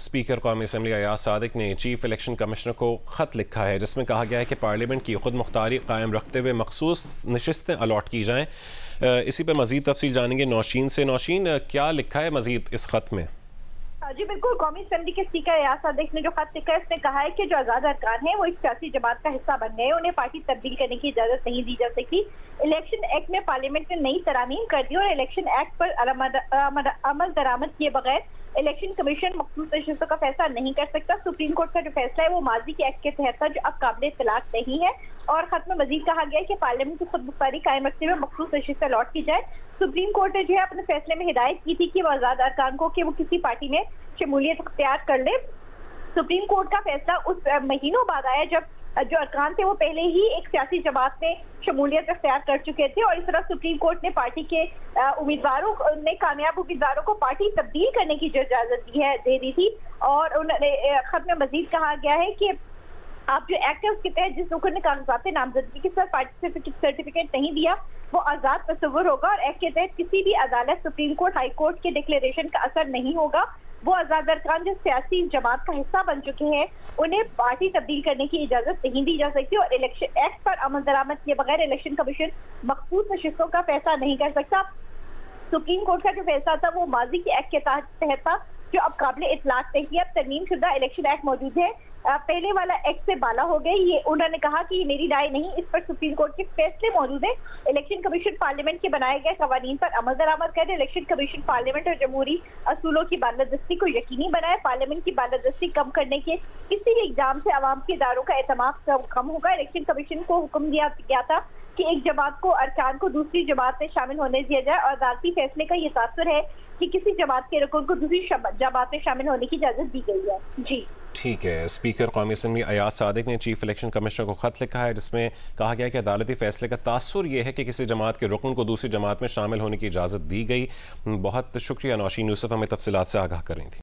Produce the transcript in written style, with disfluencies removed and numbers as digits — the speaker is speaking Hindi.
स्पीकर कौमी असम्बली अयाज सादिक ने चीफ इलेक्शन कमिश्नर को ख़त लिखा है जिसमें कहा गया है कि पार्लियामेंट की खुद मुख्तारी कायम रखते हुए मखसूस नशिस्तें अलॉट की जाएँ। इसी पर मज़ीद तफसील जानेंगे नौशीन से। नौशीन, क्या लिखा है मज़ीद इस ख़त में? जी बिल्कुल, कौमी असम्बली के स्पीकर अयाज सादिक ने जो खत लिखा है उसमें कहा है कि जो आज़ाद अरकान है वो एक सियासी जमात का हिस्सा बन गए, उन्हें पार्टी तब्दील करने की इजाजत नहीं दी जा सकती। इलेक्शन एक्ट में पार्लियामेंट ने नई तरामीम कर दी और इलेक्शन एक्ट पर अमल दरामद किए बगैर इलेक्शन कमीशन मखसूस नशिस्तों का फैसला नहीं कर सकता। सुप्रीम कोर्ट का जो फैसला है वो माजी के एक्ट के तहत था, जो अब काबिल इत्तलाक नहीं है। और खत में मजीद कहा गया है कि पार्लियामेंट की खुद मुख्तारी कायम रखते हुए मखसूस नशिस्तें अलॉट की जाए। सुप्रीम कोर्ट ने जो है अपने फैसले में हिदायत की थी कि वो आज़ाद अरकान को कि वो किसी पार्टी में शमूलियत अख्तियार कर ले। सुप्रीम कोर्ट का फैसला उस महीनों बाद आया जब जो अरकान थे वो पहले ही एक सियासी जमात में शमूलियत अख्तियार कर चुके थे, और इस तरह सुप्रीम कोर्ट ने पार्टी के उम्मीदवारों ने कामयाब उम्मीदवारों को पार्टी तब्दील करने की जो इजाजत दे दी थी। और उन्होंने खत में मजीद कहा गया है कि आप जो एक्ट है उसके तहत जिस रुकन ने कागजात नामजदगी के साथ पार्टी सर्टिफिकेट नहीं दिया वो आजाद तस्वुर होगा, और एक्ट के तहत किसी भी अदालत, सुप्रीम कोर्ट, हाई कोर्ट के डिक्लेरेशन का असर नहीं होगा। वो आज़ाद अरकान जो सियासी जमात का हिस्सा बन चुके हैं उन्हें पार्टी तब्दील करने की इजाजत नहीं दी जा सकती, और इलेक्शन एक्ट पर अमल दरामद किए बगैर इलेक्शन कमीशन मखसूस नशिस्तों का फैसला नहीं कर सकता। सुप्रीम कोर्ट का जो फैसला था वो माजी के एक्ट के तहत था, जो अब काबिल इतलाक नहीं है। अब तरमीम शुदा इलेक्शन एक्ट मौजूद है, पहले वाला एक्ट से बाला हो गए। ये उन्होंने कहा कि ये मेरी राय नहीं, इस पर सुप्रीम कोर्ट के फैसले मौजूद है। इलेक्शन कमीशन पार्लियामेंट के बनाए गए कवानीन पर अमल दरामद करे। इलेक्शन कमीशन पार्लियामेंट और जमहूरी असूलों की बालादस्ती को यकीनी बनाए। पार्लियामेंट की बालादस्ती कम करने के किसी भी इक़दाम से आवाम के इदारों का एतमाद कम होगा। इलेक्शन कमीशन को हुक्म दिया गया था कि एक जमात को अरकान को दूसरी जमात में शामिल होने दिया जाए, और अदालती फैसले का ये तासुर है कि किसी जमात के रुकन को दूसरी जमात में शामिल होने की इजाजत दी गई है। जी ठीक है। स्पीकर कौमी असम्बली अयाज सादिक ने चीफ इलेक्शन कमिश्नर को खत लिखा है जिसमें कहा गया है कि अदालती फैसले का तासुर यह है कि किसी जमात के रुकन को दूसरी जमात में शामिल होने की इजाज़त दी गई। बहुत शुक्रिया नौशीन यूसुफ, हमें तफसीलात से आगाह कर रही थी।